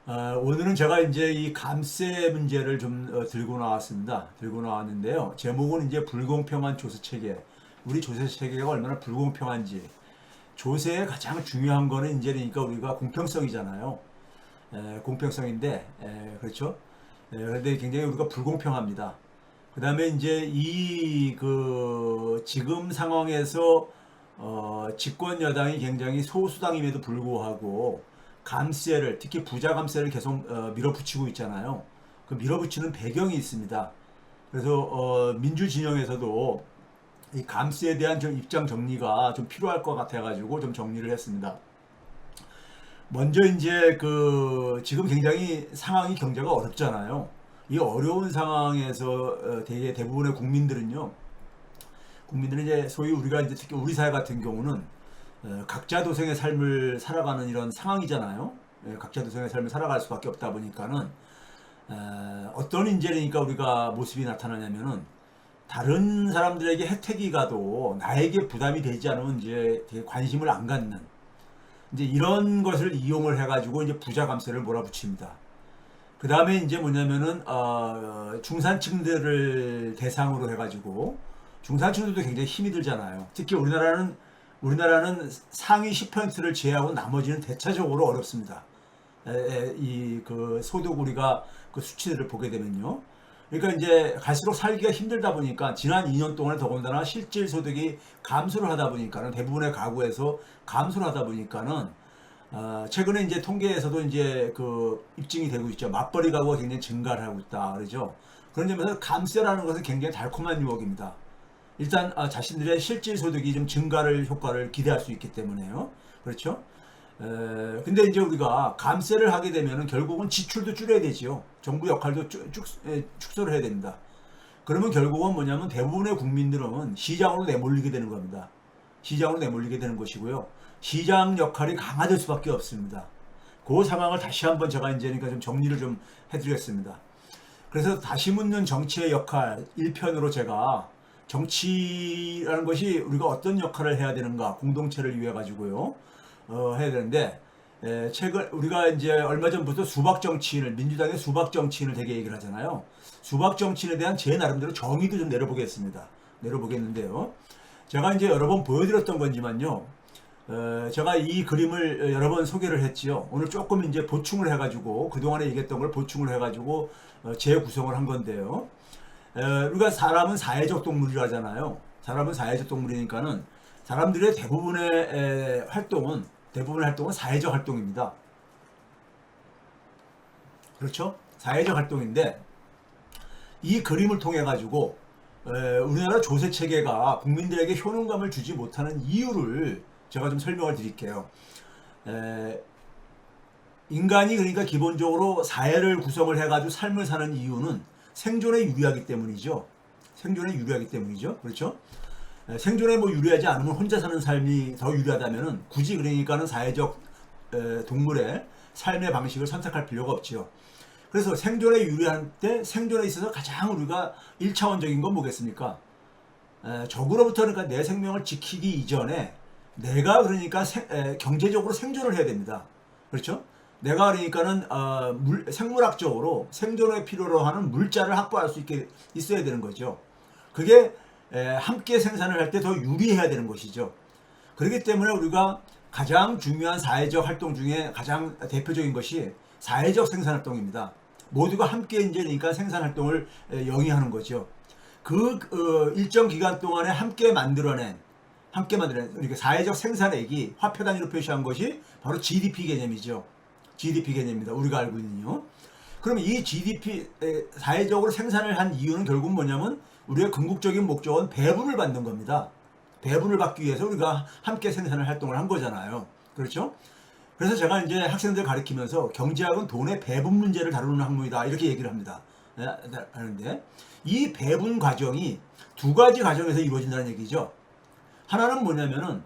오늘은 제가 이제 이 감세 문제를 좀 들고 나왔습니다. 들고 나왔는데요. 제목은 이제 불공평한 조세 체계. 우리 조세 체계가 얼마나 불공평한지. 조세의 가장 중요한 거는 이제 그러니까 우리가 공평성이잖아요. 공평성인데, 그렇죠? 그런데 굉장히 우리가 불공평합니다. 그 다음에 이제 지금 상황에서 집권 여당이 굉장히 소수당임에도 불구하고 감세를, 특히 부자 감세를 계속 밀어붙이고 있잖아요. 그 밀어붙이는 배경이 있습니다. 그래서 민주 진영에서도 이 감세에 대한 좀 입장 정리가 좀 필요할 것 같아가지고 좀 정리를 했습니다. 먼저 이제 지금 굉장히 상황이 경제가 어렵잖아요. 이 어려운 상황에서 대부분의 국민들은 이제 소위 우리가 이제 특히 우리 사회 같은 경우는 각자 도생의 삶을 살아가는 이런 상황이잖아요. 각자 도생의 삶을 살아갈 수밖에 없다 보니까는 어떤 인재니까 우리가 모습이 나타나냐면은 다른 사람들에게 혜택이 가도 나에게 부담이 되지 않으면 이제 되게 관심을 안 갖는 이제 이런 것을 이용을 해가지고 이제 부자 감세를 몰아붙입니다. 그 다음에 이제 뭐냐면은 중산층들을 대상으로 해가지고 중산층들도 굉장히 힘이 들잖아요. 특히 우리나라는 상위 10%를 제외하고 나머지는 대체적으로 어렵습니다. 소득 우리가 그 수치들을 보게 되면요. 그러니까 이제 갈수록 살기가 힘들다 보니까 지난 2년 동안에 더군다나 실질 소득이 감소를 하다 보니까는 대부분의 가구에서 감소를 하다 보니까는 최근에 이제 통계에서도 이제 입증이 되고 있죠. 맞벌이 가구가 굉장히 증가를 하고 있다 그러죠. 그런 점에서 감세라는 것은 굉장히 달콤한 유혹입니다. 일단 자신들의 실질 소득이 좀 증가를 효과를 기대할 수 있기 때문에요. 그렇죠? 근데 이제 우리가 감세를 하게 되면은 결국은 지출도 줄여야 되지요. 정부 역할도 축소를 해야 됩니다. 그러면 결국은 뭐냐면 대부분의 국민들은 시장으로 내몰리게 되는 겁니다. 시장으로 내몰리게 되는 것이고요. 시장 역할이 강화될 수밖에 없습니다. 그 상황을 다시 한번 제가 이제 그러니까 좀 정리를 좀 해드리겠습니다. 그래서 다시 묻는 정치의 역할 1편으로 제가 정치라는 것이 우리가 어떤 역할을 해야 되는가 공동체를 위해 가지고요 해야 되는데 최근 우리가 이제 얼마 전부터 수박 정치인을 민주당의 수박 정치인을 되게 얘기를 하잖아요. 수박 정치인에 대한 제 나름대로 정의도 좀 내려보겠는데요. 제가 이제 여러 번 보여드렸던 건지만요. 제가 이 그림을 여러 번 소개를 했지요. 오늘 조금 이제 보충을 해가지고 그동안에 얘기했던 걸 보충을 해가지고 재구성을 한 건데요. 우리가 사람은 사회적 동물이라 하잖아요. 사람은 사회적 동물이니까는 사람들의 대부분의 활동은 사회적 활동입니다. 그렇죠? 사회적 활동인데 이 그림을 통해 가지고 우리나라 조세 체계가 국민들에게 효능감을 주지 못하는 이유를 제가 좀 설명을 드릴게요. 인간이 그러니까 기본적으로 사회를 구성을 해가지고 삶을 사는 이유는 생존에 유리하기 때문이죠. 생존에 유리하기 때문이죠. 그렇죠? 생존에 뭐 유리하지 않으면 혼자 사는 삶이 더 유리하다면은 굳이 그러니까는 사회적 동물의 삶의 방식을 선택할 필요가 없지요. 그래서 생존에 유리한 때 생존에 있어서 가장 우리가 1차원적인 건 뭐겠습니까? 적으로부터 그러니까 내 생명을 지키기 이전에 내가 그러니까 경제적으로 생존을 해야 됩니다. 그렇죠? 내가 그러니까는 생물학적으로 생존에 필요로 하는 물자를 확보할 수 있게 있어야 되는 거죠. 그게 함께 생산을 할 때 더 유리해야 되는 것이죠. 그렇기 때문에 우리가 가장 중요한 사회적 활동 중에 가장 대표적인 것이 사회적 생산 활동입니다. 모두가 함께 이제 그러니까 생산 활동을 영위하는 거죠. 일정 기간 동안에 함께 만들어낸 그러니까 사회적 생산액이 화폐 단위로 표시한 것이 바로 GDP 개념이죠. GDP 개념입니다. 우리가 알고 있는요. 그러면 이 GDP 사회적으로 생산을 한 이유는 결국 뭐냐면 우리의 궁극적인 목적은 배분을 받는 겁니다. 배분을 받기 위해서 우리가 함께 생산을 활동을 한 거잖아요. 그렇죠? 그래서 제가 이제 학생들 가르치면서 경제학은 돈의 배분 문제를 다루는 학문이다 이렇게 얘기를 합니다. 하는데 이 배분 과정이 두 가지 과정에서 이루어진다는 얘기죠. 하나는 뭐냐면은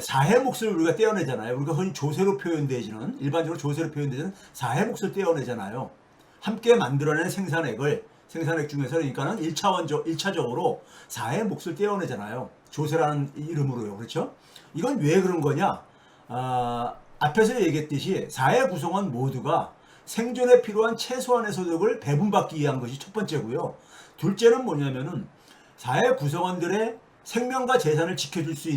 사회 몫을 우리가 떼어내잖아요. 우리가 흔히 조세로 표현되지는 일반적으로 조세로 표현되는 사회 몫을 떼어내잖아요. 함께 만들어낸 생산액 중에서 그러니까는 1차적으로 사회 몫을 떼어내잖아요. 조세라는 이름으로요. 그렇죠? 이건 왜 그런 거냐? 앞에서 얘기했듯이 사회 구성원 모두가 생존에 필요한 최소한의 소득을 배분받기 위한 것이 첫 번째고요. 둘째는 뭐냐면은 사회 구성원들의 생명과 재산을 지켜주기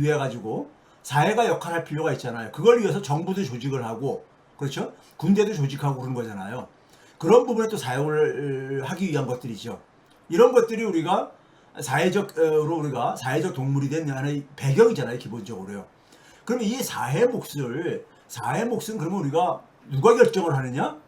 위해 가지고 사회가 역할할 필요가 있잖아요. 그걸 위해서 정부도 조직을 하고, 그렇죠? 군대도 조직하고 그런 거잖아요. 그런 부분에 또 사용을 하기 위한 것들이죠. 이런 것들이 우리가 사회적 동물이 된 하나의 배경이잖아요, 기본적으로요. 그러면 이 사회 몫은 그러면 우리가 누가 결정을 하느냐?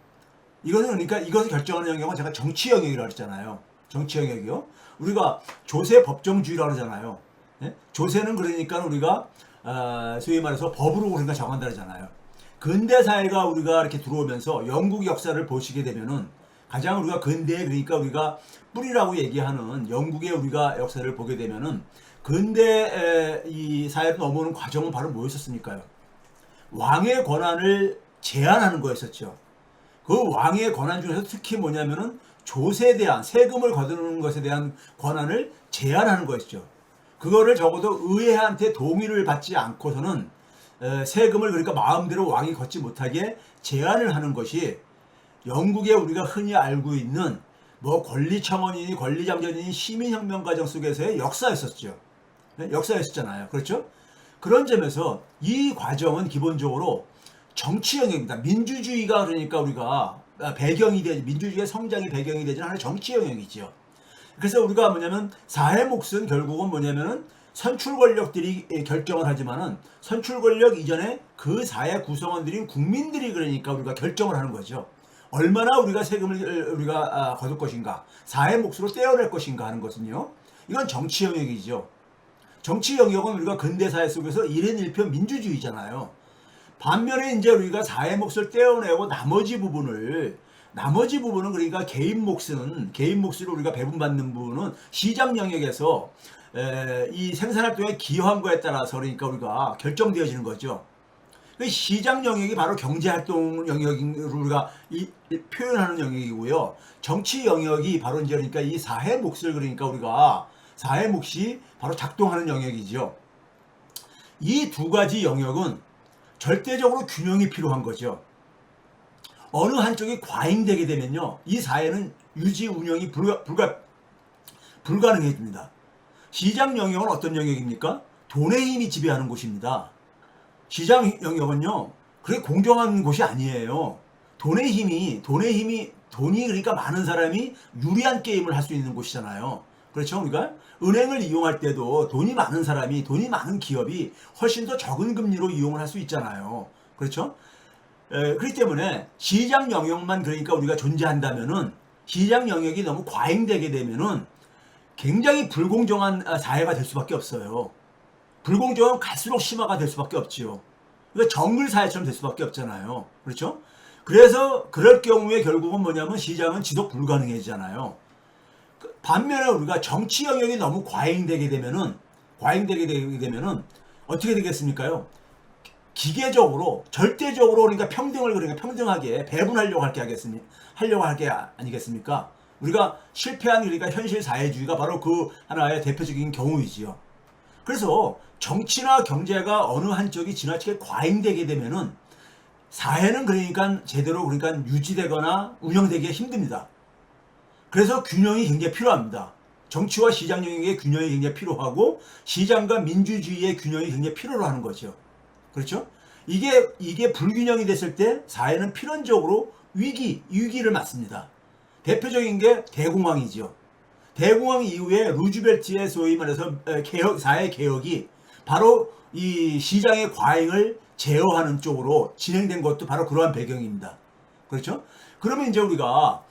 이것을 결정하는 영역은 제가 정치 영역이라고 했잖아요. 정치 영역이요. 우리가 조세 법정주의라고 하잖아요. 예? 조세는 그러니까 우리가 소위 말해서 법으로 우리가 정한다 그러잖아요. 근대 사회가 우리가 이렇게 들어오면서 영국 역사를 보시게 되면은 가장 우리가 근대에, 그러니까 우리가 뿌리라고 얘기하는 영국의 우리가 역사를 보게 되면은 근대 이 사회로 넘어오는 과정은 바로 뭐였었습니까요? 왕의 권한을 제한하는 거였었죠. 그 왕의 권한 중에서 특히 뭐냐면은 조세에 대한, 세금을 거두는 것에 대한 권한을 제한하는 거였죠. 그거를 적어도 의회한테 동의를 받지 않고서는 세금을 그러니까 마음대로 왕이 걷지 못하게 제한을 하는 것이 영국에 우리가 흔히 알고 있는 뭐 권리청원이니 권리장전이니 시민혁명 과정 속에서의 역사였었죠. 역사였었잖아요. 그렇죠? 그런 점에서 이 과정은 기본적으로 정치 영역입니다. 민주주의가 그러니까 우리가 민주주의의 성장의 배경이 되지는 하나의 정치 영역이죠. 그래서 우리가 뭐냐면 사회 몫은 결국은 뭐냐면은 선출 권력들이 결정을 하지만은 선출 권력 이전에 그 사회 구성원들인 국민들이 그러니까 우리가 결정을 하는 거죠. 얼마나 우리가 세금을 우리가 거둘 것인가, 사회 몫으로 떼어낼 것인가 하는 것은요. 이건 정치 영역이죠. 정치 영역은 우리가 근대사회 속에서 1인 1표 민주주의잖아요. 반면에 이제 우리가 사회 몫을 떼어내고 나머지 부분은 그러니까 개인 몫을 우리가 배분받는 부분은 시장 영역에서 이 생산활동의 기여한 거에 따라서 그러니까 우리가 결정되어지는 거죠. 그 시장 영역이 바로 경제활동 영역으로 우리가 표현하는 영역이고요. 정치 영역이 바로 이제 그러니까 이 사회 몫을 그러니까 우리가 사회 몫이 바로 작동하는 영역이죠. 이 두 가지 영역은 절대적으로 균형이 필요한 거죠. 어느 한쪽이 과잉되게 되면요, 이 사회는 유지 운영이 불가능해집니다. 시장 영역은 어떤 영역입니까? 돈의 힘이 지배하는 곳입니다. 시장 영역은요, 그렇게 공정한 곳이 아니에요. 돈이 그러니까 많은 사람이 유리한 게임을 할 수 있는 곳이잖아요. 그렇죠? 우리가 은행을 이용할 때도 돈이 많은 기업이 훨씬 더 적은 금리로 이용을 할 수 있잖아요. 그렇죠? 그렇기 때문에 시장 영역만 그러니까 우리가 존재한다면은, 시장 영역이 너무 과잉되게 되면은 굉장히 불공정한 사회가 될 수밖에 없어요. 불공정은 갈수록 심화가 될 수밖에 없지요. 그러니까 정글 사회처럼 될 수밖에 없잖아요. 그렇죠? 그래서 그럴 경우에 결국은 뭐냐면 시장은 지속 불가능해지잖아요. 반면에 우리가 정치 영역이 너무 과잉되게 되면은 어떻게 되겠습니까요? 기계적으로, 절대적으로 그러니까 평등하게 배분하려고 할 게 아니겠습니까? 우리가 실패한 우리가 현실 사회주의가 바로 그 하나의 대표적인 경우이지요. 그래서 정치나 경제가 어느 한쪽이 지나치게 과잉되게 되면은 사회는 그러니까 제대로 그러니까 유지되거나 운영되기가 힘듭니다. 그래서 균형이 굉장히 필요합니다. 정치와 시장 영역의 균형이 굉장히 필요하고 시장과 민주주의의 균형이 굉장히 필요로 하는 거죠. 그렇죠? 이게 불균형이 됐을 때 사회는 필연적으로 위기를 맞습니다. 대표적인 게 대공황이죠. 대공황 이후에 루즈벨트의 소위 말해서 사회 개혁이 바로 이 시장의 과잉을 제어하는 쪽으로 진행된 것도 바로 그러한 배경입니다. 그렇죠? 그러면 이제 우리가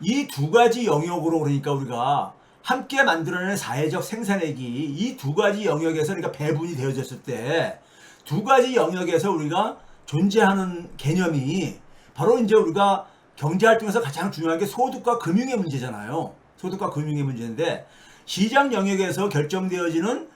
이 두 가지 영역으로 그러니까 우리가 함께 만들어낸 사회적 생산액이 이 두 가지 영역에서 그러니까 배분이 되어졌을 때 두 가지 영역에서 우리가 존재하는 개념이 바로 이제 우리가 경제활동에서 가장 중요한 게 소득과 금융의 문제잖아요. 소득과 금융의 문제인데 시장 영역에서 결정되어지는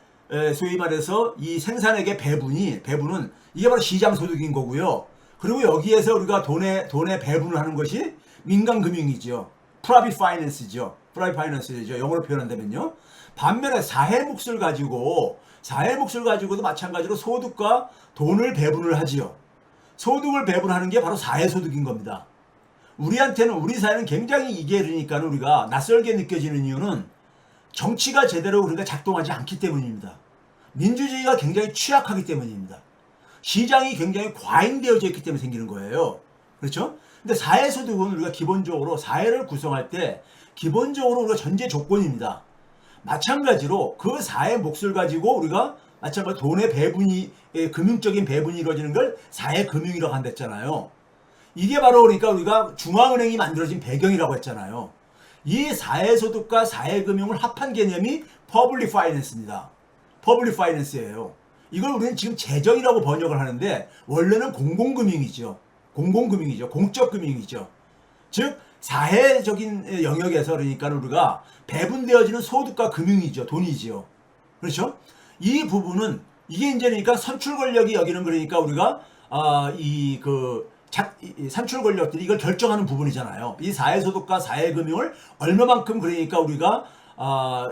소위 말해서 이 생산액의 배분은 이게 바로 시장 소득인 거고요. 그리고 여기에서 우리가 돈의 배분을 하는 것이 민간금융이죠. 프라이빗 파이낸스죠. 영어로 표현한다면요. 반면에 사회 몫을 가지고도 마찬가지로 소득과 돈을 배분을 하지요. 소득을 배분하는 게 바로 사회소득인 겁니다. 우리한테는, 우리 사회는 굉장히 이게 그러니까 우리가 낯설게 느껴지는 이유는 정치가 제대로 우리가 작동하지 않기 때문입니다. 민주주의가 굉장히 취약하기 때문입니다. 시장이 굉장히 과잉되어져 있기 때문에 생기는 거예요. 그렇죠? 근데 사회소득은 우리가 기본적으로 사회를 구성할 때 기본적으로 우리가 전제 조건입니다. 마찬가지로 그 사회 몫을 가지고 우리가 마찬가지로 돈의 배분이, 금융적인 배분이 이루어지는 걸 사회금융이라고 한댔잖아요. 이게 바로 그러니까 우리가 중앙은행이 만들어진 배경이라고 했잖아요. 이 사회소득과 사회금융을 합한 개념이 퍼블릭 파이낸스입니다. 퍼블릭 파이낸스예요. 이걸 우리는 지금 재정이라고 번역을 하는데 원래는 공공금융이죠. 공공금융이죠. 공적금융이죠. 즉 사회적인 영역에서 그러니까 우리가 배분되어지는 소득과 금융이죠. 돈이죠. 그렇죠? 이 부분은 이게 이제 그러니까 선출 권력이 여기는 그러니까 우리가 산출 권력들이 이걸 결정하는 부분이잖아요. 이 사회소득과 사회금융을 얼마만큼 그러니까 우리가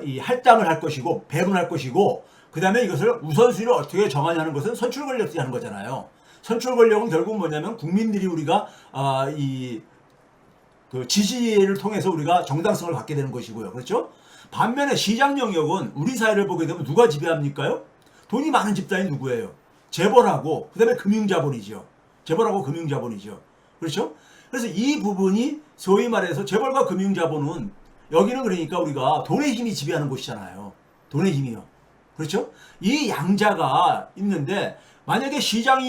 이 할당을 할 것이고 배분할 것이고 그 다음에 이것을 우선순위를 어떻게 정하냐는 것은 선출 권력들이 하는 거잖아요. 선출 권력은 결국 뭐냐면 국민들이 우리가 그 지지를 통해서 우리가 정당성을 갖게 되는 것이고요. 그렇죠? 반면에 시장 영역은 우리 사회를 보게 되면 누가 지배합니까요? 돈이 많은 집단이 누구예요? 재벌하고 그 다음에 금융자본이죠. 재벌하고 금융자본이죠. 그렇죠? 그래서 이 부분이 소위 말해서 재벌과 금융자본은 여기는 그러니까 우리가 돈의 힘이 지배하는 곳이잖아요. 돈의 힘이요. 그렇죠? 이 양자가 있는데 만약에 시장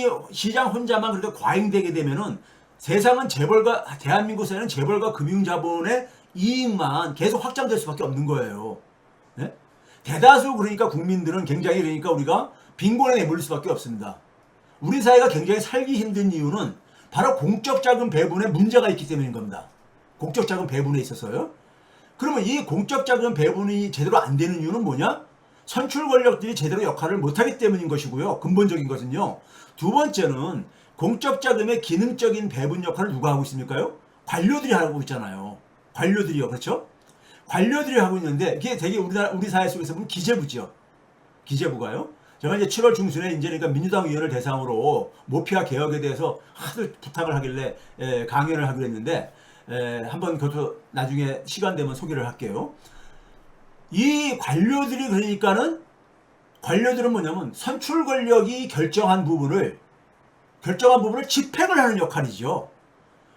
혼자만 그렇게 과잉되게 되면은 세상은 대한민국 사회는 재벌과 금융자본의 이익만 계속 확장될 수밖에 없는 거예요. 네? 대다수 그러니까 국민들은 굉장히 그러니까 우리가 빈곤에 내몰릴 수밖에 없습니다. 우리 사회가 굉장히 살기 힘든 이유는 바로 공적 자금 배분에 문제가 있기 때문인 겁니다. 공적 자금 배분에 있어서요. 그러면 이 공적 자금 배분이 제대로 안 되는 이유는 뭐냐? 선출 권력들이 제대로 역할을 못하기 때문인 것이고요. 근본적인 것은요. 두 번째는 공적 자금의 기능적인 배분 역할을 누가 하고 있습니까요? 관료들이 하고 있잖아요. 관료들이요. 그렇죠? 관료들이 하고 있는데 이게 되게 우리 사회 속에서 보면 기재부죠. 기재부가요. 제가 이제 7월 중순에 이제 그러니까 민주당 의원을 대상으로 모피아 개혁에 대해서 하도 부탁을 하길래 강연을 하기로 했는데 한번 그것도 나중에 시간 되면 소개를 할게요. 이 관료들이 그러니까는 관료들은 뭐냐면 선출 권력이 결정한 부분을 집행을 하는 역할이죠.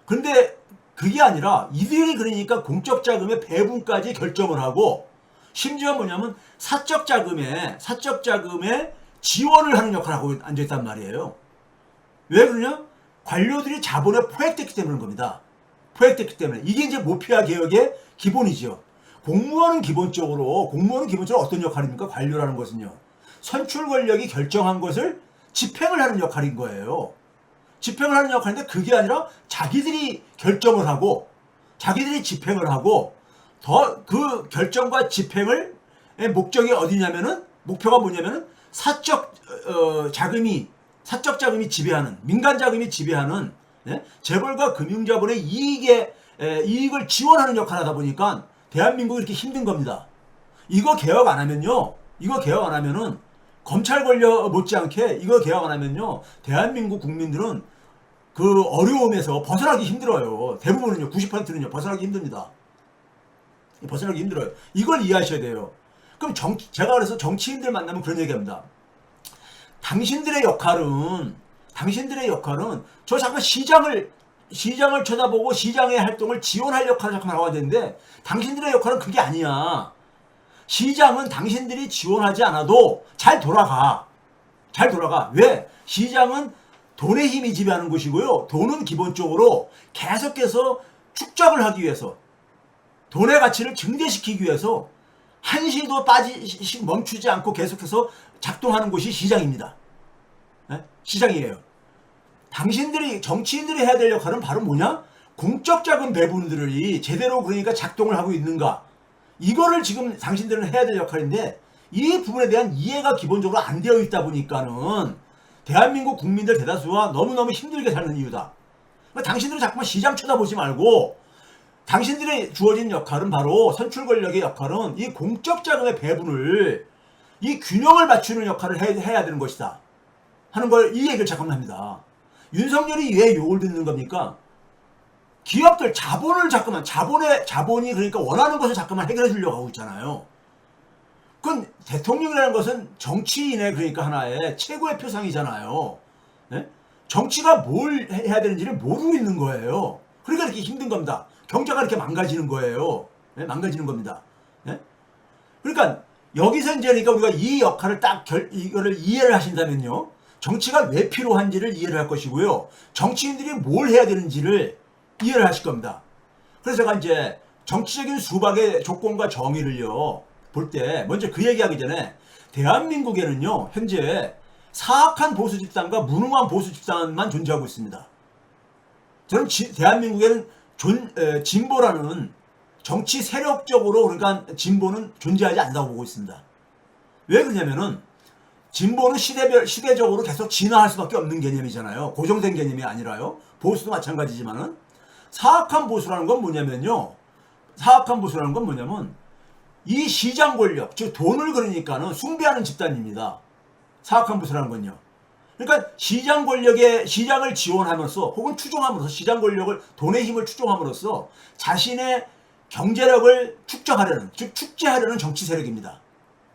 근데 그게 아니라 이들이 그러니까 공적 자금의 배분까지 결정을 하고 심지어 뭐냐면 사적 자금에 지원을 하는 역할을 하고 앉아있단 말이에요. 왜 그러냐? 관료들이 자본에 포획됐기 때문인 겁니다. 포획됐기 때문에. 이게 이제 모피아 개혁의 기본이죠. 공무원은 기본적으로 어떤 역할입니까? 관료라는 것은요. 선출 권력이 결정한 것을 집행을 하는 역할인 거예요. 집행을 하는 역할인데 그게 아니라 자기들이 결정을 하고 자기들이 집행을 하고 더 그 결정과 집행을 목적이 어디냐면은 목표가 뭐냐면은 사적 자금이 지배하는 민간 자금이 지배하는 재벌과 금융자본의 이익을 지원하는 역할을 하다 보니까 대한민국이 이렇게 힘든 겁니다. 이거 개혁 안 하면은 검찰 권력 못지않게 이거 개혁 안 하면요 대한민국 국민들은 그 어려움에서 벗어나기 힘들어요. 대부분은요 90%는요 벗어나기 힘듭니다. 벗어나기 힘들어요. 이걸 이해하셔야 돼요. 그럼 제가 그래서 정치인들 만나면 그런 얘기합니다. 당신들의 역할은 저 잠깐 시장을 쳐다보고 시장의 활동을 지원할 역할을 잠깐 하고 되는데 당신들의 역할은 그게 아니야. 시장은 당신들이 지원하지 않아도 잘 돌아가. 왜? 시장은 돈의 힘이 지배하는 곳이고요. 돈은 기본적으로 계속해서 축적을 하기 위해서 돈의 가치를 증대시키기 위해서 한시도 멈추지 않고 계속해서 작동하는 곳이 시장입니다. 시장이에요. 정치인들이 해야 될 역할은 바로 뭐냐? 공적 자금 배분들이 제대로 그러니까 작동을 하고 있는가? 이거를 지금 당신들은 해야 될 역할인데 이 부분에 대한 이해가 기본적으로 안 되어 있다 보니까는 대한민국 국민들 대다수가 너무너무 힘들게 사는 이유다. 그러니까 당신들은 자꾸만 시장 쳐다보지 말고 당신들의 주어진 역할은 바로 선출 권력의 역할은 이 공적 자금의 배분을 이 균형을 맞추는 역할을 해야 되는 것이다. 하는 걸 이 얘기를 잠깐만 합니다. 윤석열이 왜 욕을 듣는 겁니까? 기업들 자본이 그러니까 원하는 것을 자꾸만 해결해 주려고 하고 있잖아요. 그건 대통령이라는 것은 정치인의 그러니까 하나의 최고의 표상이잖아요. 예? 정치가 뭘 해야 되는지를 모르고 있는 거예요. 그러니까 이렇게 힘든 겁니다. 경제가 이렇게 망가지는 거예요. 예? 망가지는 겁니다. 예? 그러니까 여기서 이제 그러니까 우리가 이 역할을 이거를 이해를 하신다면요. 정치가 왜 필요한지를 이해를 할 것이고요. 정치인들이 뭘 해야 되는지를 이해를 하실 겁니다. 그래서 제가 이제 정치적인 수박의 조건과 정의를요. 볼 때 먼저 그 얘기하기 전에 대한민국에는요. 현재 사악한 보수 집단과 무능한 보수 집단만 존재하고 있습니다. 저는 대한민국에는 진보라는 정치 세력적으로 그러니까 진보는 존재하지 않는다고 보고 있습니다. 왜 그러냐면은 진보는 시대적으로 계속 진화할 수밖에 없는 개념이잖아요. 고정된 개념이 아니라요. 보수도 마찬가지지만은 사악한 보수라는 건 뭐냐면요. 사악한 보수라는 건 뭐냐면 이 시장 권력, 즉 돈을 그러니까는 숭배하는 집단입니다. 사악한 보수라는 건요. 그러니까 시장 권력의 시장을 지원하면서 혹은 추종함으로써 시장 권력을 돈의 힘을 추종함으로써 자신의 경제력을 축적하려는 즉 축제하려는 정치 세력입니다.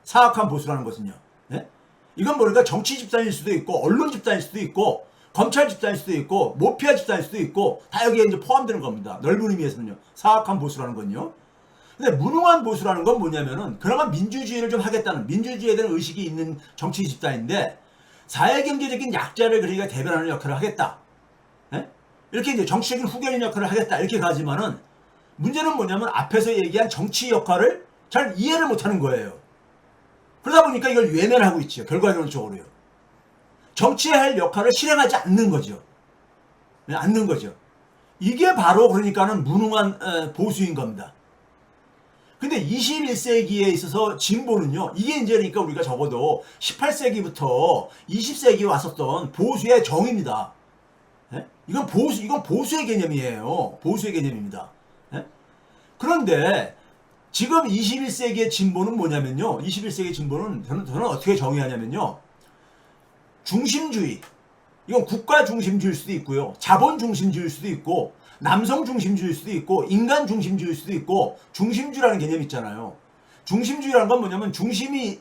사악한 보수라는 것은요. 네? 이건 뭐니까 정치 집단일 수도 있고 언론 집단일 수도 있고 검찰 집단일 수도 있고 모피아 집단일 수도 있고 다 여기에 이제 포함되는 겁니다. 넓은 의미에서는요. 사악한 보수라는 건요. 근데 무능한 보수라는 건 뭐냐면은 그나마 민주주의를 좀 하겠다는 민주주의에 대한 의식이 있는 정치 집단인데 사회경제적인 약자를 그러니까 대변하는 역할을 하겠다. 네? 이렇게 이제 정치적인 후견인 역할을 하겠다. 이렇게 가지만은 문제는 뭐냐면 앞에서 얘기한 정치 역할을 잘 이해를 못하는 거예요. 그러다 보니까 이걸 외면하고 있죠. 결과론적으로요. 정치해야 할 역할을 실행하지 않는 거죠. 네, 않는 거죠. 이게 바로 그러니까는 무능한 보수인 겁니다. 근데 21세기에 있어서 진보는요. 이게 이제 그러니까 우리가 적어도 18세기부터 20세기에 왔었던 보수의 정의입니다. 네? 이건 보수의 개념이에요. 보수의 개념입니다. 네? 그런데 지금 21세기의 진보는 뭐냐면요. 21세기 진보는 저는 어떻게 정의하냐면요. 중심주의. 이건 국가 중심주의일 수도 있고요. 자본 중심주의일 수도 있고 남성 중심주의일 수도 있고 인간 중심주의일 수도 있고 중심주의라는 개념이 있잖아요. 중심주의라는 건 뭐냐면 중심이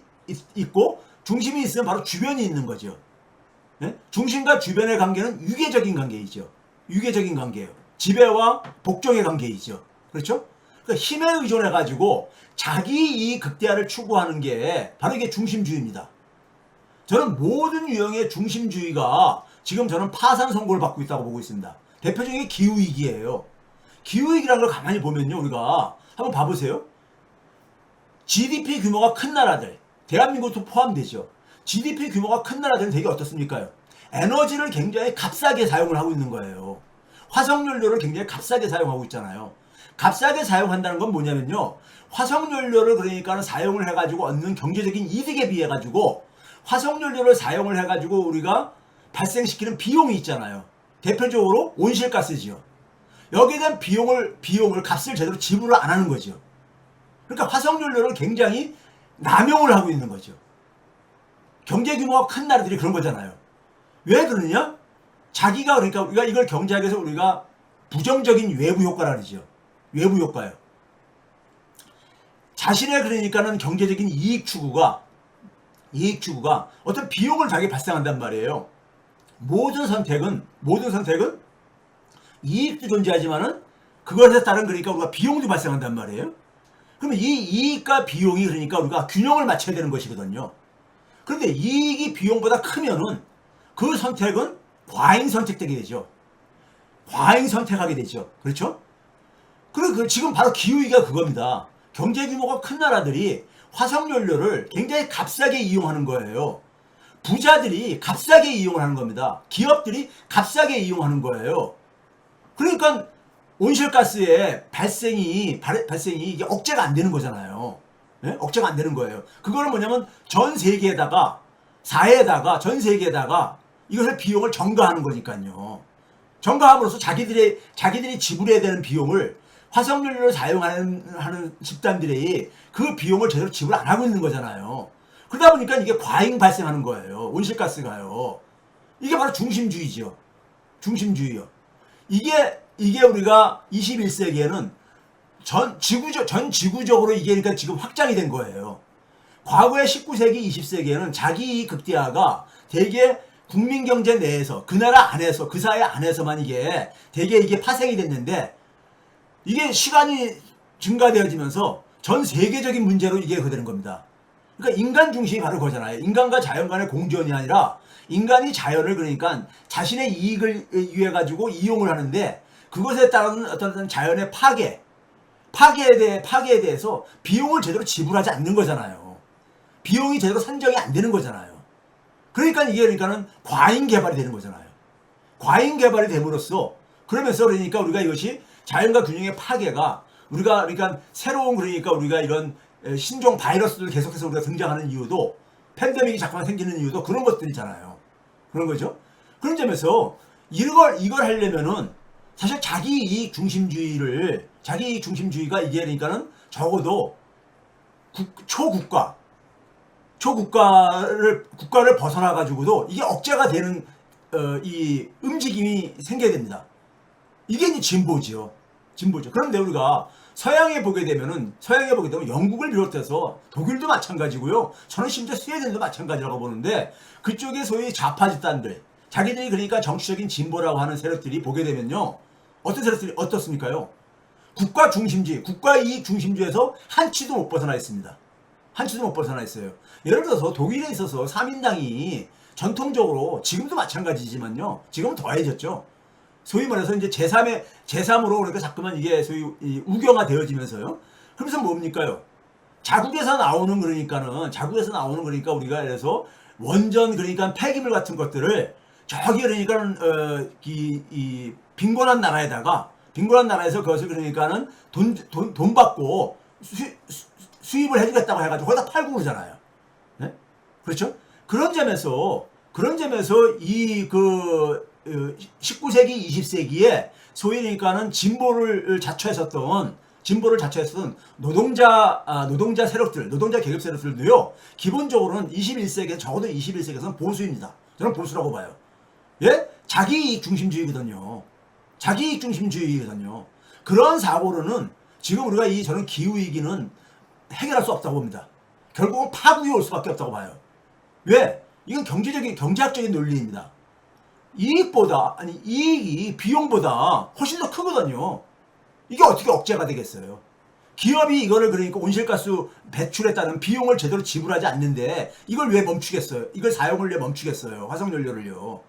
있고 중심이 있으면 바로 주변이 있는 거죠. 네? 중심과 주변의 관계는 유계적인 관계이죠. 유계적인 관계예요. 지배와 복종의 관계이죠. 그렇죠? 그러니까 힘에 의존해 가지고 자기 이익 극대화를 추구하는 게 바로 이게 중심주의입니다. 저는 모든 유형의 중심주의가 지금 저는 파산 선고를 받고 있다고 보고 있습니다. 대표적인 게 기후위기예요. 기후위기라는 걸 가만히 보면요. 우리가 한번 봐보세요. GDP 규모가 큰 나라들, 대한민국도 포함되죠. GDP 규모가 큰 나라들은 되게 어떻습니까? 에너지를 굉장히 값싸게 사용을 하고 있는 거예요. 화석연료를 굉장히 값싸게 사용하고 있잖아요. 값싸게 사용한다는 건 뭐냐면요. 화석연료를 그러니까 사용을 해가지고 얻는 경제적인 이득에 비해 가지고 화석연료를 사용을 해가지고 우리가 발생시키는 비용이 있잖아요. 대표적으로 온실가스지요. 여기에 대한 비용을 값을 제대로 지불을 안 하는 거죠. 그러니까 화석연료를 굉장히 남용을 하고 있는 거죠. 경제 규모가 큰 나라들이 그런 거잖아요. 왜 그러느냐? 자기가 그러니까 우리가 이걸 경제학에서 우리가 부정적인 외부 효과라 그러죠. 외부 효과요. 자신의 그러니까는 경제적인 이익 추구가 어떤 비용을 자기 발생한단 말이에요. 모든 선택은 이익도 존재하지만은 그것에 따른 그러니까 우리가 비용도 발생한단 말이에요. 그러면 이 이익과 비용이 그러니까 우리가 균형을 맞춰야 되는 것이거든요. 그런데 이익이 비용보다 크면은 그 선택은 과잉 선택되게 되죠. 과잉 선택하게 되죠. 그렇죠? 그리고 지금 바로 기후위기가 그겁니다. 경제 규모가 큰 나라들이 화석연료를 굉장히 값싸게 이용하는 거예요. 부자들이 값싸게 이용을 하는 겁니다. 기업들이 값싸게 이용하는 거예요. 그러니까 온실가스의 발생이 이게 억제가 안 되는 거잖아요. 네? 억제가 안 되는 거예요. 그거는 뭐냐면 전 세계에다가 전 세계에다가 이것의 비용을 전가하는 거니까요. 전가함으로써 자기들이 지불해야 되는 비용을 화석연료를 사용하는 집단들이 그 비용을 제대로 지불 안 하고 있는 거잖아요. 그러다 보니까 이게 과잉 발생하는 거예요. 온실가스가요. 이게 바로 중심주의죠. 중심주의요. 이게 우리가 21세기에는 전 지구적으로 이게 그러니까 지금 확장이 된 거예요. 과거의 19세기, 20세기에는 자기이익 극대화가 대개 국민 경제 내에서 그 나라 안에서 그 사회 안에서만 이게 대개 이게 파생이 됐는데 이게 시간이 증가되어지면서 전 세계적인 문제로 이게 되는 겁니다. 그러니까 인간 중심이 바로 그거잖아요. 인간과 자연 간의 공존이 아니라 인간이 자연을 그러니까 자신의 이익을 위해 가지고 이용을 하는데 그것에 따른 어떤 자연의 파괴에 대해서 비용을 제대로 지불하지 않는 거잖아요. 비용이 제대로 산정이 안 되는 거잖아요. 그러니까 이게 그러니까는 과잉 개발이 되는 거잖아요. 과잉 개발이 됨으로써 그러면서 그러니까 우리가 이것이 자연과 균형의 파괴가 우리가 그러니까 새로운 그러니까 우리가 이런 신종 바이러스들 계속해서 우리가 등장하는 이유도 팬데믹이 자꾸만 생기는 이유도 그런 것들이잖아요. 그런 거죠. 그런 점에서 이걸 하려면은 사실 자기 이익 중심주의가 이게 그러니까는 적어도 국가를 벗어나 가지고도 이게 억제가 되는 이 움직임이 생겨야 됩니다. 이게 이제 진보죠. 그런데 우리가 서양에 보게 되면 영국을 비롯해서 독일도 마찬가지고요. 저는 심지어 스웨덴도 마찬가지라고 보는데 그쪽에 소위 좌파 집단들, 자기들이 그러니까 정치적인 진보라고 하는 세력들이 보게 되면요. 어떤 세력들이 어떻습니까요? 국가 중심주의, 국가 이익 중심주의에서 한치도 못 벗어나 있습니다. 한치도 못 벗어나 있어요. 예를 들어서 독일에 있어서 3인당이 전통적으로 지금도 마찬가지지만요. 지금은 더해졌죠. 소위 말해서 이제 제3으로 그러니까 자꾸만 이게 소위 우경화 되어지면서요. 그러면서 뭡니까요? 자국에서 나오는 그러니까 우리가 그래서 원전 그러니까 폐기물 같은 것들을 저기 그러니까는 이 빈곤한 나라에서 그것을 그러니까는 돈 받고 수입을 해주겠다고 해가지고 거기다 팔고 그러잖아요. 네? 그렇죠? 그런 점에서 이 19세기, 20세기에 소위 그러니까는 진보를 자처했었던 노동자 세력들, 노동자 계급 세력들도요, 기본적으로는 적어도 21세기에서는 보수입니다. 저는 보수라고 봐요. 예? 자기이익 중심주의거든요. 그런 사고로는 지금 우리가 저는 기후위기는 해결할 수 없다고 봅니다. 결국은 파국이 올 수밖에 없다고 봐요. 왜? 이건 경제학적인 논리입니다. 이익이 비용보다 훨씬 더 크거든요. 이게 어떻게 억제가 되겠어요? 기업이 이거를 그러니까 온실가스 배출에 따른 비용을 제대로 지불하지 않는데 이걸 왜 멈추겠어요? 이걸 사용을 왜 멈추겠어요? 화석연료를요.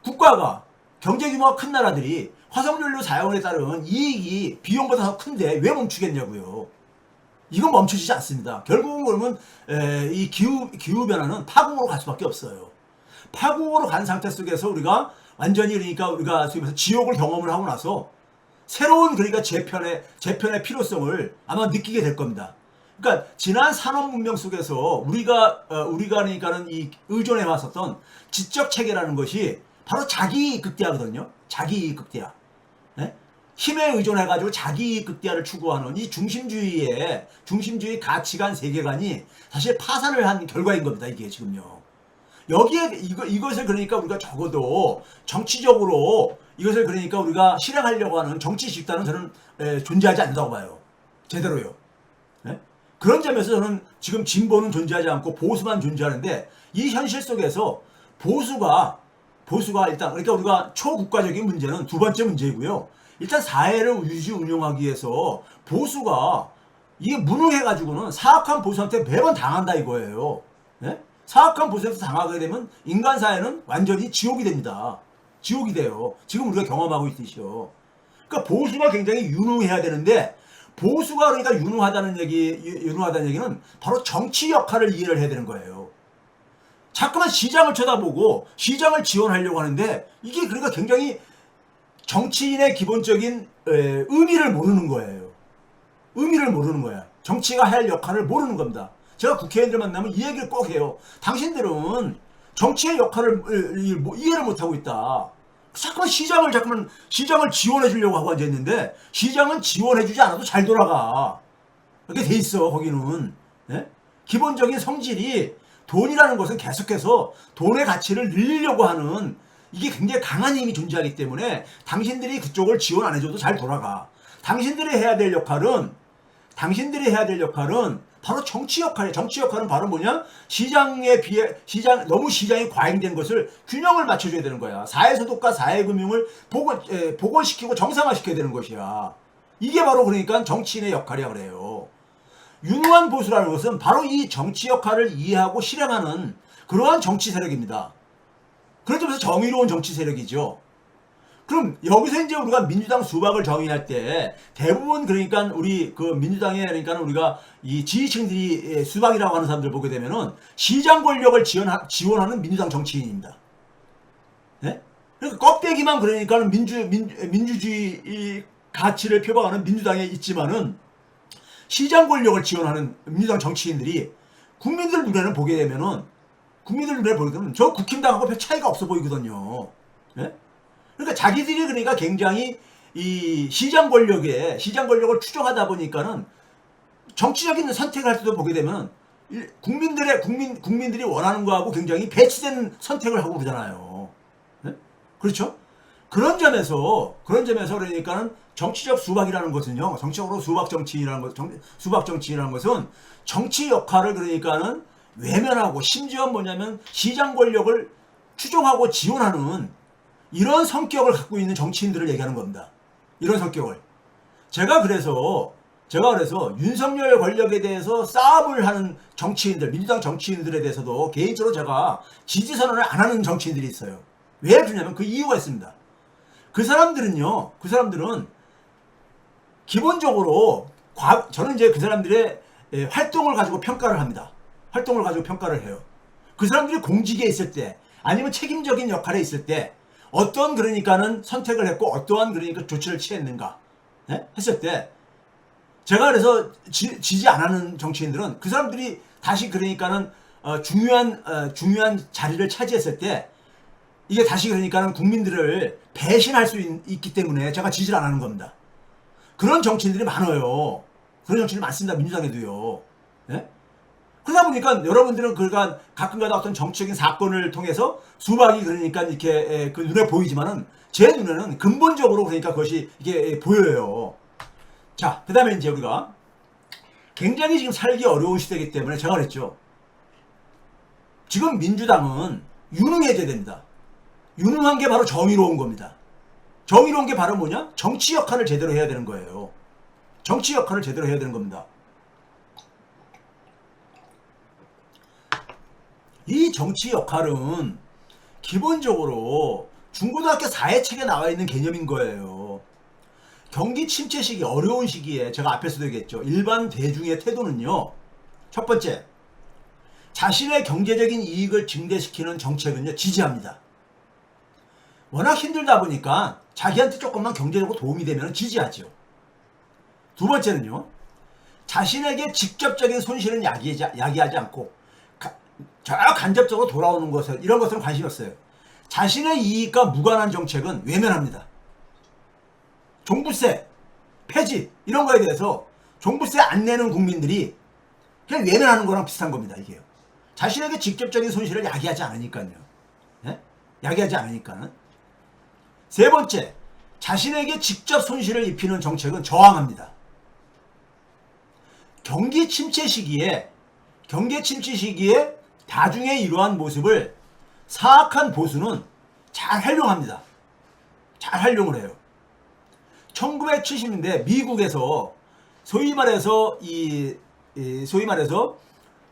국가가 경제 규모가 큰 나라들이 화석연료 사용에 따른 이익이 비용보다 더 큰데 왜 멈추겠냐고요. 이건 멈춰지지 않습니다. 결국은 그러면 이 기후 변화는 파국으로 갈 수밖에 없어요. 파국으로 간 상태 속에서 우리가 완전히 그러니까 우리가 지옥을 경험을 하고 나서 새로운 그러니까 재편의 필요성을 아마 느끼게 될 겁니다. 그러니까 지난 산업 문명 속에서 우리가 그러니까는 이 의존해 왔었던 지적 체계라는 것이 바로 자기 극대화거든요. 자기 극대화. 네? 힘에 의존해 가지고 자기 극대화를 추구하는 이 중심주의 가치관 세계관이 사실 파산을 한 결과인 겁니다. 이게 지금요. 여기에 이것을 그러니까 우리가 적어도 정치적으로 이것을 그러니까 우리가 실행하려고 하는 정치 집단은 저는 존재하지 않는다고 봐요. 제대로요. 네? 그런 점에서 저는 지금 진보는 존재하지 않고 보수만 존재하는데 이 현실 속에서 보수가 일단 그러니까 우리가 초국가적인 문제는 두 번째 문제이고요. 일단 사회를 유지 운영하기 위해서 보수가 이게 무능해가지고는 사악한 보수한테 매번 당한다 이거예요. 네? 사악한 보수한테 당하게 되면 인간 사회는 완전히 지옥이 됩니다. 지옥이 돼요. 지금 우리가 경험하고 있듯이요. 그러니까 보수가 굉장히 유능해야 되는데 보수가 그러니까 유능하다는 얘기는 바로 정치 역할을 이해를 해야 되는 거예요. 자꾸만 시장을 쳐다보고 시장을 지원하려고 하는데 이게 그러니까 굉장히 정치인의 기본적인 의미를 모르는 거예요. 의미를 모르는 거야. 정치가 할 역할을 모르는 겁니다. 제가 국회의원들 만나면 이 얘기를 꼭 해요. 당신들은 정치의 역할을 이해를 못하고 있다. 자꾸만 시장을 지원해 주려고 하고 앉아있는데 시장은 지원해 주지 않아도 잘 돌아가. 그렇게 돼 있어 거기는. 네? 기본적인 성질이 돈이라는 것은 계속해서 돈의 가치를 늘리려고 하는 이게 굉장히 강한 힘이 존재하기 때문에 당신들이 그쪽을 지원 안 해줘도 잘 돌아가. 당신들이 해야 될 역할은 바로 정치 역할이에요. 정치 역할은 바로 뭐냐? 시장에 비해 너무 시장이 과잉된 것을 균형을 맞춰줘야 되는 거야. 사회소득과 사회금융을 복원시키고 정상화시켜야 되는 것이야. 이게 바로 그러니까 정치인의 역할이야 그래요. 유능한 보수라는 것은 바로 이 정치 역할을 이해하고 실행하는 그러한 정치 세력입니다. 그런 점에서 정의로운 정치 세력이죠. 그럼 여기서 이제 우리가 민주당 수박을 정의할 때 대부분 그러니까 우리 그 민주당에 그러니까 우리가 이 지지층들이 수박이라고 하는 사람들 보게 되면은 시장 권력을 지원하는 민주당 정치인입니다. 네? 그러니까 껍데기만 그러니까 민주주의 가치를 표방하는 민주당에 있지만은 시장 권력을 지원하는 민주당 정치인들이 국민들 눈에는 보게 되면은 저 국힘당하고 별 차이가 없어 보이거든요. 네? 그러니까 자기들이 그러니까 굉장히 이 시장 권력을 추종하다 보니까는 정치적인 선택을 할 때도 보게 되면 국민들이 원하는 거하고 굉장히 배치된 선택을 하고 그러잖아요. 네? 그렇죠? 그런 점에서 그러니까는 정치적 수박이라는 것은요, 정치적으로 수박 정치인이라는 것은 정치 역할을 그러니까는 외면하고 심지어 뭐냐면 시장 권력을 추종하고 지원하는 이런 성격을 갖고 있는 정치인들을 얘기하는 겁니다. 이런 성격을. 제가 그래서 윤석열 권력에 대해서 싸움을 하는 정치인들, 민주당 정치인들에 대해서도 개인적으로 제가 지지 선언을 안 하는 정치인들이 있어요. 왜 그러냐면 그 이유가 있습니다. 그 사람들은 기본적으로 저는 이제 그 사람들의 활동을 가지고 평가를 합니다. 활동을 가지고 평가를 해요. 그 사람들이 공직에 있을 때 아니면 책임적인 역할에 있을 때 어떤 그러니까는 선택을 했고 어떠한 그러니까 조치를 취했는가 했을 때 제가 그래서 지지 안 하는 정치인들은 그 사람들이 다시 그러니까는 중요한 자리를 차지했을 때 이게 다시 그러니까는 국민들을 배신할 수 있기 때문에 제가 지지를 안 하는 겁니다. 그런 정치인들이 많아요. 그런 정치인이 많습니다. 민주당에도요. 네? 그러다 보니까 여러분들은 그러니까 가끔가다 어떤 정치적인 사건을 통해서 수박이 그러니까 이렇게 그 눈에 보이지만은 제 눈에는 근본적으로 그러니까 그것이 이게 보여요. 자, 그 다음에 이제 우리가 굉장히 지금 살기 어려운 시대이기 때문에 제가 그랬죠. 지금 민주당은 유능해져야 됩니다. 유능한 게 바로 정의로운 겁니다. 정의로운 게 바로 뭐냐? 정치 역할을 제대로 해야 되는 거예요. 정치 역할을 제대로 해야 되는 겁니다. 이 정치 역할은 기본적으로 중고등학교 사회책에 나와 있는 개념인 거예요. 경기 침체 시기, 어려운 시기에 제가 앞에서도 얘기했죠. 일반 대중의 태도는요. 첫 번째, 자신의 경제적인 이익을 증대시키는 정책은요. 지지합니다. 워낙 힘들다 보니까 자기한테 조금만 경제적으로 도움이 되면 지지하죠. 두 번째는요. 자신에게 직접적인 손실은 야기하지 않고 저 간접적으로 돌아오는 것을 이런 것들은 관심이 없어요. 자신의 이익과 무관한 정책은 외면합니다. 종부세, 폐지 이런 거에 대해서 종부세 안 내는 국민들이 그냥 외면하는 거랑 비슷한 겁니다. 이게요. 자신에게 직접적인 손실을 야기하지 않으니까요. 네? 야기하지 않으니까는. 세 번째, 자신에게 직접 손실을 입히는 정책은 저항합니다. 경기 침체 시기에 다중의 이러한 모습을 사악한 보수는 잘 활용합니다. 잘 활용을 해요. 1970년대 미국에서 소위 말해서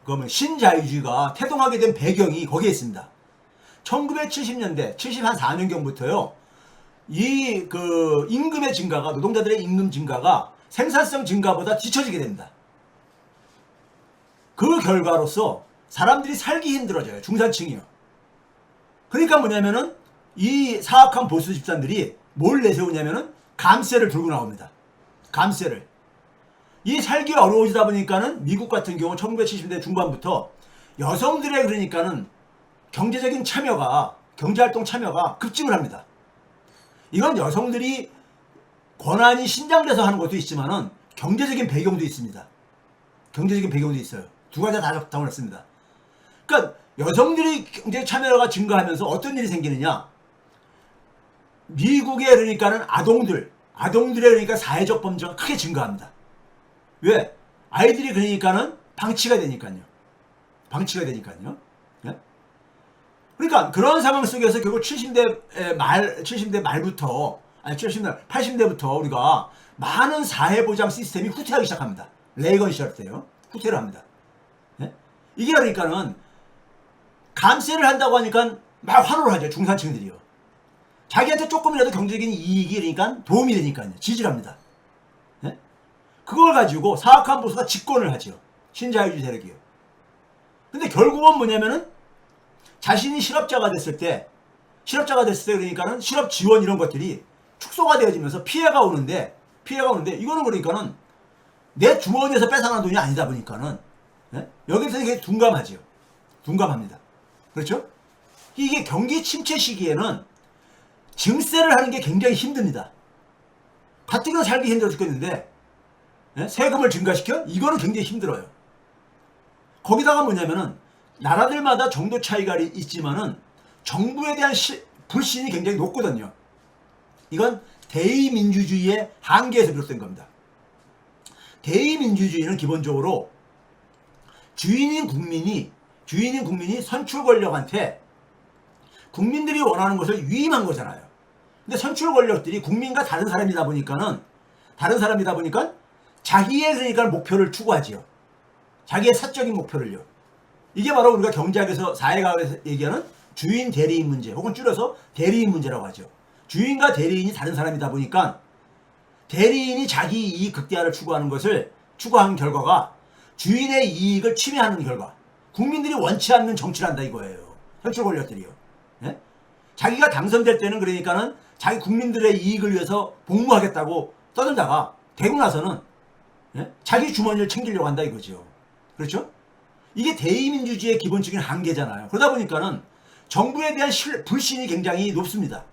그러면 신자유주의가 태동하게 된 배경이 거기에 있습니다. 1970년대 74년경부터요. 이 그 임금의 증가가 노동자들의 임금 증가가 생산성 증가보다 뒤처지게 됩니다. 그 결과로서 사람들이 살기 힘들어져요. 중산층이요. 그러니까 뭐냐면은 이 사악한 보수 집단들이 뭘 내세우냐면은 감세를 들고 나옵니다. 감세를. 이 살기 어려워지다 보니까는 미국 같은 경우 1970년대 중반부터 여성들의 그러니까는 경제활동 참여가 급증을 합니다. 이건 여성들이 권한이 신장돼서 하는 것도 있지만은 경제적인 배경도 있습니다. 경제적인 배경도 있어요. 두 가지 다 작동을 했습니다. 그러니까 여성들이 경제 참여가 증가하면서 어떤 일이 생기느냐? 미국의 그러니까는 아동들의 그러니까 사회적 범죄가 크게 증가합니다. 왜? 아이들이 그러니까는 방치가 되니까요. 방치가 되니까요. 예? 그러니까 그런 상황 속에서 결국 70대 말부터 아니 70대 80대부터 우리가 많은 사회보장 시스템이 후퇴하기 시작합니다. 레이건 시절 때요. 후퇴를 합니다. 예? 이게 그러니까는 감세를 한다고 하니까 막 환호를 하죠. 중산층들이요. 자기한테 조금이라도 경제적인 이익이 그러니까 도움이 되니까요. 지지를 합니다. 예? 그걸 가지고 사악한 보수가 집권을 하죠. 신자유주의 세력이요. 근데 결국은 뭐냐면은 자신이 실업자가 됐을 때 그러니까는 실업 지원 이런 것들이 축소가 되어지면서 피해가 오는데 이거는 그러니까는 내 주머니에서 뺏어가는 돈이 아니다 보니까는 예? 여기서 이게 둔감하죠. 둔감합니다. 그렇죠? 이게 경기 침체 시기에는 증세를 하는 게 굉장히 힘듭니다. 가뜩이나 살기 힘들어 죽겠는데 예? 세금을 증가시켜? 이거는 굉장히 힘들어요. 거기다가 뭐냐면은 나라들마다 정도 차이가 있지만은 정부에 대한 불신이 굉장히 높거든요. 이건 대의민주주의의 한계에서 비롯된 겁니다. 대의민주주의는 기본적으로 주인인 국민이 선출 권력한테 국민들이 원하는 것을 위임한 거잖아요. 근데 선출 권력들이 국민과 다른 사람이다 보니까 자기의 그러니까 목표를 추구하지요. 자기의 사적인 목표를요. 이게 바로 우리가 경제학에서 사회과학에서 얘기하는 주인 대리인 문제 혹은 줄여서 대리인 문제라고 하죠. 주인과 대리인이 다른 사람이다 보니까 대리인이 자기 이익 극대화를 추구하는 결과가 주인의 이익을 침해하는 결과, 국민들이 원치 않는 정치를 한다 이거예요. 선출 권력들이요. 예? 자기가 당선될 때는 그러니까는 자기 국민들의 이익을 위해서 복무하겠다고 떠들다가 되고 나서는 예? 자기 주머니를 챙기려고 한다 이거죠. 그렇죠? 이게 대의민주주의의 기본적인 한계잖아요. 그러다 보니까는 정부에 대한 불신이 굉장히 높습니다.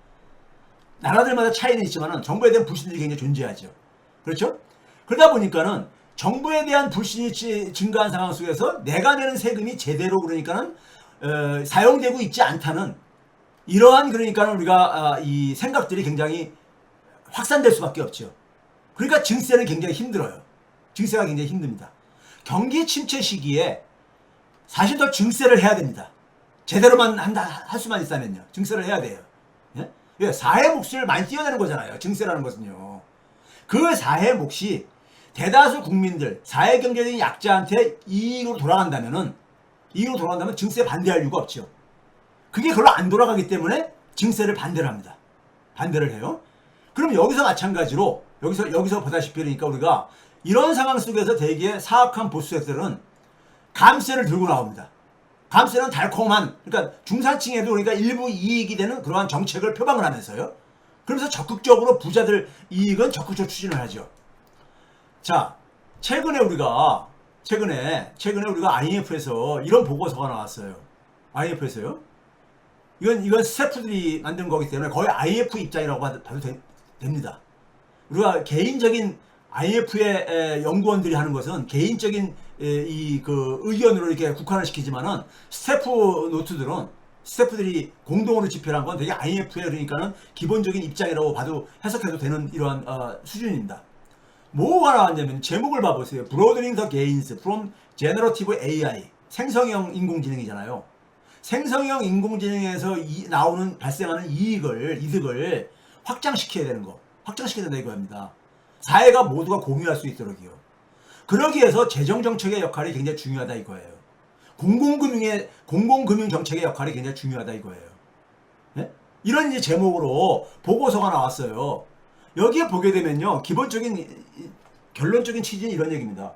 나라들마다 차이는 있지만은 정부에 대한 불신들이 굉장히 존재하죠. 그렇죠? 그러다 보니까는 정부에 대한 불신이 증가한 상황 속에서 내가 내는 세금이 제대로 그러니까는 사용되고 있지 않다는 이러한 그러니까는 우리가 이 생각들이 굉장히 확산될 수밖에 없죠. 그러니까 증세는 굉장히 힘들어요. 증세가 굉장히 힘듭니다. 경기 침체 시기에 사실 더 증세를 해야 됩니다. 제대로만 할 수만 있다면요. 증세를 해야 돼요. 예? 왜? 사회 몫을 많이 띄어내는 거잖아요. 증세라는 것은요. 그 사회 몫이 대다수 국민들, 사회 경제적인 약자한테 이익으로 돌아간다면 증세에 반대할 이유가 없죠. 그게 별로 안 돌아가기 때문에 증세를 반대를 합니다. 반대를 해요. 그럼 여기서 마찬가지로 여기서 보다시피 그러니까 우리가 이런 상황 속에서 대개 사악한 보수세들은 감세를 들고 나옵니다. 감세는 달콤한, 그러니까 중산층에도 그러니까 일부 이익이 되는 그러한 정책을 표방을 하면서요. 그러면서 적극적으로 부자들 이익은 적극적으로 추진을 하죠. 자, 최근에 우리가 IMF에서 이런 보고서가 나왔어요. IMF에서요. 이건 스태프들이 만든 거기 때문에 거의 IMF 입장이라고 봐도 됩니다. 우리가 개인적인 IMF의 연구원들이 하는 것은 개인적인 의견으로 이렇게 국한을 시키지만은 스태프들이 공동으로 집필한 건 되게 IMF의 그러니까는 기본적인 입장이라고 해석해도 되는 이러한 수준입니다. 뭐가 나왔냐면 제목을 봐보세요. Broadening the Gains from Generative AI. 생성형 인공지능이잖아요. 생성형 인공지능에서 발생하는 이득을 확장시켜야 된다 이거입니다. 사회가 모두가 공유할 수 있도록요. 그러기 위해서 재정정책의 역할이 굉장히 중요하다 이거예요. 공공금융 정책의 역할이 굉장히 중요하다 이거예요. 네? 이런 이제 제목으로 보고서가 나왔어요. 여기에 보게 되면요, 결론적인 취지는 이런 얘기입니다.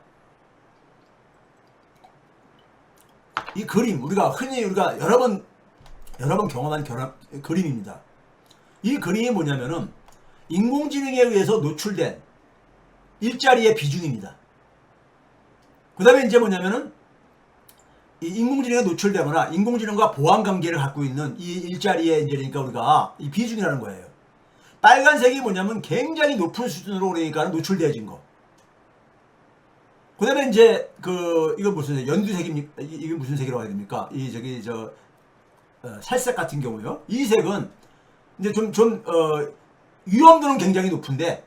이 그림, 우리가 여러 번 경험한 그림입니다. 이 그림이 뭐냐면은 인공지능에 의해서 노출된 일자리의 비중입니다. 그 다음에 이제 뭐냐면은 이 인공지능에 노출되거나 인공지능과 보안 관계를 갖고 있는 이 일자리의 이제 그러니까 우리가 이 비중이라는 거예요. 빨간색이 뭐냐면 굉장히 높은 수준으로 그러니까 노출되어진 거. 그 다음에 이제 이건 무슨 연두색입니까? 이게 무슨 색이라고 해야 됩니까? 살색 같은 경우요. 이 색은 이제 위험도는 굉장히 높은데,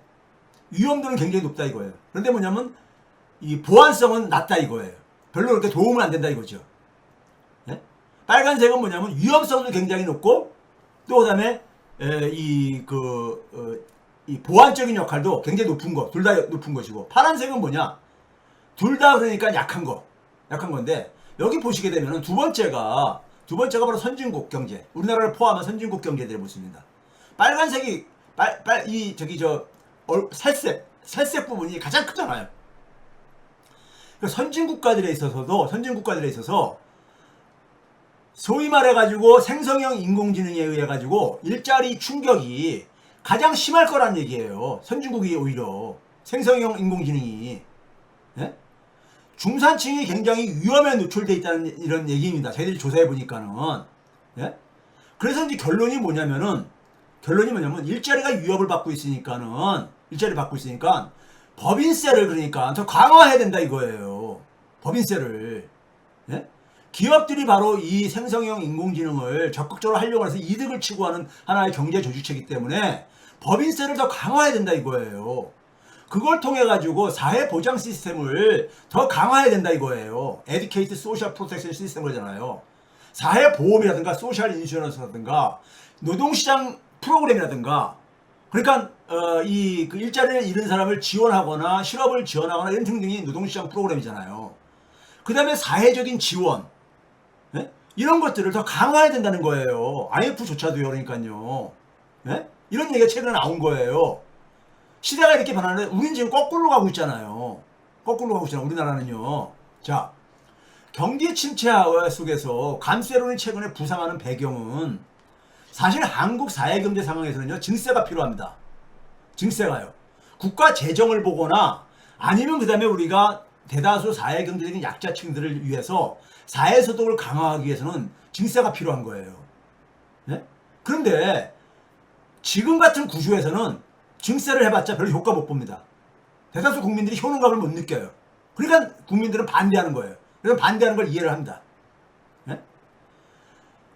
위험도는 굉장히 높다 이거예요. 그런데 뭐냐면, 이 보안성은 낮다 이거예요. 별로 그렇게 도움은 안 된다 이거죠. 예? 빨간색은 뭐냐면, 위험성도 굉장히 높고, 또 그 다음에, 이 보안적인 역할도 굉장히 높은 거, 둘 다 높은 것이고, 파란색은 뭐냐? 둘 다 그러니까 약한 건데, 여기 보시게 되면은 두 번째가 바로 선진국 경제, 우리나라를 포함한 선진국 경제들을 보십니다. 빨간색이 살색 부분이 가장 크잖아요. 선진국가들에 있어서 소위 말해가지고 생성형 인공지능에 의해가지고 일자리 충격이 가장 심할 거란 얘기예요. 선진국이 오히려 생성형 인공지능이, 예? 중산층이 굉장히 위험에 노출돼 있다는 이런 얘기입니다. 저희들이 조사해 보니까는, 예? 그래서 이제 결론이 뭐냐면 일자리가 위협을 받고 있으니까 법인세를 그러니까 더 강화해야 된다 이거예요. 법인세를, 예? 기업들이 바로 이 생성형 인공지능을 적극적으로 활용해서 이득을 추구하는 하나의 경제 조직체이기 때문에 법인세를 더 강화해야 된다 이거예요. 그걸 통해 가지고 사회 보장 시스템을 더 강화해야 된다 이거예요. 에듀케이트 소셜 프로텍션 시스템 그러잖아요. 사회 보험이라든가 소셜 인슈런스라든가 노동시장 프로그램이라든가, 그러니까 그 일자리를 잃은 사람을 지원하거나 실업을 지원하거나 이런 등등이 노동시장 프로그램이잖아요. 그 다음에 사회적인 지원, 예? 이런 것들을 더 강화해야 된다는 거예요. IMF조차도요. 그러니까요. 예? 이런 얘기가 최근에 나온 거예요. 시대가 이렇게 변하는데 우리는 지금 거꾸로 가고 있잖아요. 우리나라는요. 자, 경기 침체 속에서 감세론이 최근에 부상하는 배경은 사실 한국 사회경제 상황에서는요, 증세가 필요합니다. 증세가요. 국가 재정을 보거나 아니면 그 다음에 우리가 대다수 사회경제적인 약자층들을 위해서 사회소득을 강화하기 위해서는 증세가 필요한 거예요. 네? 그런데 지금 같은 구조에서는 증세를 해봤자 별로 효과 못 봅니다. 대다수 국민들이 효능감을 못 느껴요. 그러니까 국민들은 반대하는 거예요. 그래서 반대하는 걸 이해를 합니다. 네?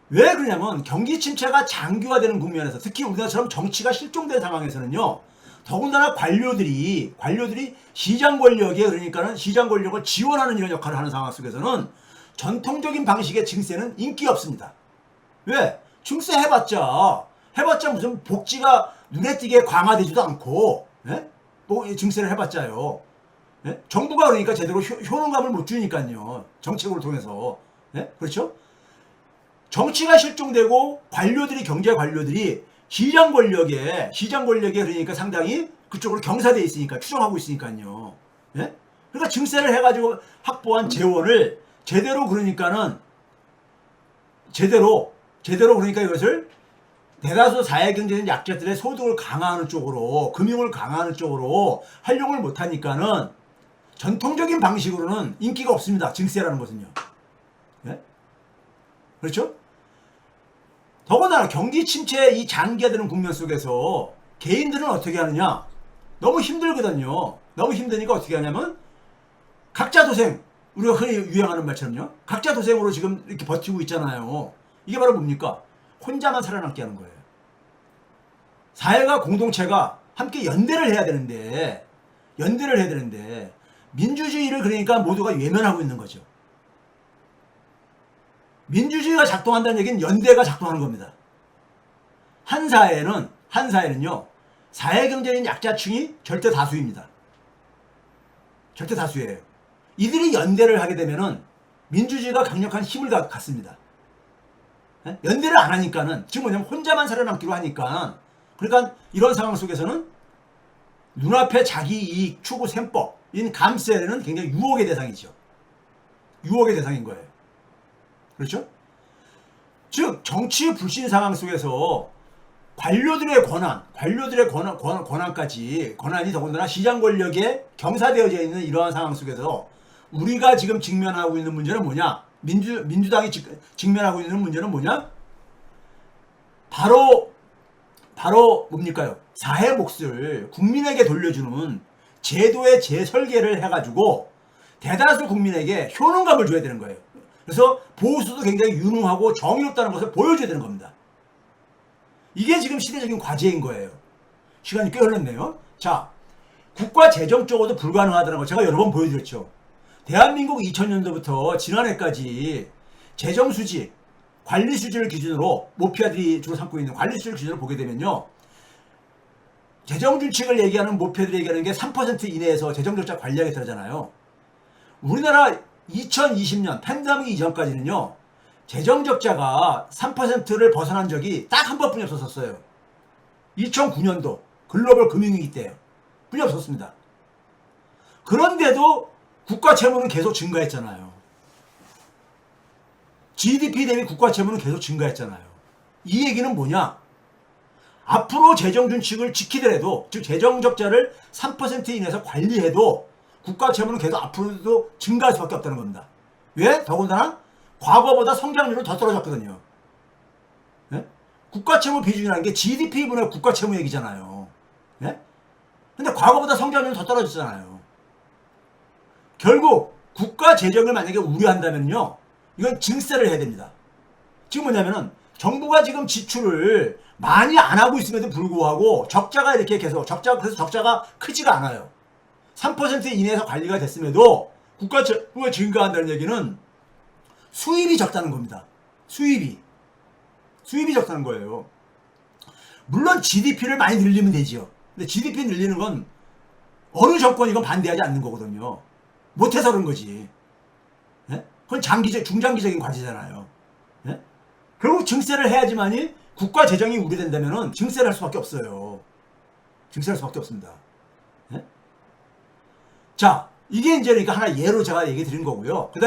왜 그러냐면 경기 침체가 장기화되는 국면에서, 특히 우리나라처럼 정치가 실종된 상황에서는요, 더군다나 관료들이 시장 권력에, 그러니까는 시장 권력을 지원하는 이런 역할을 하는 상황 속에서는 전통적인 방식의 증세는 인기가 없습니다. 왜? 증세 해봤자 무슨 복지가 눈에 띄게 강화되지도 않고, 예? 뭐 증세를 해봤자요. 예? 정부가 그러니까 제대로 효능감을 못 주니까요. 정책을 통해서. 예? 그렇죠? 정치가 실종되고 경제 관료들이 시장 권력에 그러니까 상당히 그쪽으로 경사되어 있으니까, 추종하고 있으니까요. 예? 그러니까 증세를 해가지고 확보한 재원을 제대로 그러니까 이것을 대다수 사회경제적 약자들의 소득을 강화하는 쪽으로, 금융을 강화하는 쪽으로 활용을 못하니까는 전통적인 방식으로는 인기가 없습니다. 증세라는 것은요. 예? 그렇죠? 더군다나 경기 침체의 이 장기화되는 국면 속에서 개인들은 어떻게 하느냐? 너무 힘들거든요. 너무 힘드니까 어떻게 하냐면 각자 도생, 우리가 흔히 유행하는 말처럼요, 각자 도생으로 지금 이렇게 버티고 있잖아요. 이게 바로 뭡니까? 혼자만 살아남게 하는 거예요. 사회가, 공동체가 함께 연대를 해야 되는데 민주주의를 그러니까 모두가 외면하고 있는 거죠. 민주주의가 작동한다는 얘기는 연대가 작동하는 겁니다. 한 사회는요, 사회경제적인 약자층이 절대 다수입니다. 절대 다수예요. 이들이 연대를 하게 되면은 민주주의가 강력한 힘을 갖습니다. 연대를 안 하니까는, 지금 뭐냐면 혼자만 살아남기로 하니까, 그러니까 이런 상황 속에서는 눈앞에 자기 이익 추구 셈법인 감세는 굉장히 유혹의 대상이죠. 유혹의 대상인 거예요. 그렇죠? 즉 정치 불신 상황 속에서 관료들의 권한이 더군다나 시장 권력에 경사되어져 있는 이러한 상황 속에서 우리가 지금 직면하고 있는 문제는 뭐냐? 민주당이 직면하고 있는 문제는 뭐냐? 바로 뭡니까요? 사회 몫을 국민에게 돌려주는 제도의 재설계를 해가지고 대다수 국민에게 효능감을 줘야 되는 거예요. 그래서 보수도 굉장히 유능하고 정의롭다는 것을 보여줘야 되는 겁니다. 이게 지금 시대적인 과제인 거예요. 시간이 꽤 흘렀네요. 자, 국가 재정적으로도 불가능하다는 거 제가 여러 번 보여드렸죠. 대한민국 2000년도부터 지난해까지 재정 수지, 관리 수지를 기준으로 모피아들이 주로 삼고 있는 관리 수지를 기준으로 보게 되면요. 재정 준칙을 얘기하는 모피아들이 얘기하는 게 3% 이내에서 재정 적자 관리하겠다잖아요. 우리나라 2020년 팬데믹 이전까지는요. 재정 적자가 3%를 벗어난 적이 딱 한 번뿐이 없었어요. 2009년도 글로벌 금융위기 때요. 뿐이 없었습니다. 그런데도 국가 채무는 계속 증가했잖아요. GDP 대비 국가 채무는 계속 증가했잖아요. 이 얘기는 뭐냐? 앞으로 재정 준칙을 지키더라도, 즉 재정 적자를 3% 이내에서 관리해도 국가 채무는 계속 앞으로도 증가할 수밖에 없다는 겁니다. 왜? 더군다나 과거보다 성장률은 더 떨어졌거든요. 네? 국가 채무 비중이라는 게 GDP분의 국가 채무 얘기잖아요. 네? 근데 과거보다 성장률은 더 떨어졌잖아요. 결국 국가 재정을 만약에 우려한다면요. 이건 증세를 해야 됩니다. 지금 뭐냐면은 정부가 지금 지출을 많이 안 하고 있음에도 불구하고 적자가 이렇게 계속 그래서 적자가 크지가 않아요. 3% 이내에서 관리가 됐음에도 국가 채무가 증가한다는 얘기는 수입이 적다는 겁니다. 수입이 적다는 거예요. 물론 GDP를 많이 늘리면 되지요. 근데 GDP 늘리는 건 어느 정권이 이건 반대하지 않는 거거든요. 못해서 그런 거지. 예? 그건 중장기적인 과제잖아요. 예? 결국 증세를 해야지만이 국가 재정이 우려된다면은 증세를 할 수밖에 없어요. 증세할 수밖에 없습니다. 예? 자, 이게 이제 그러니까 하나 예로 제가 얘기 드린 거고요.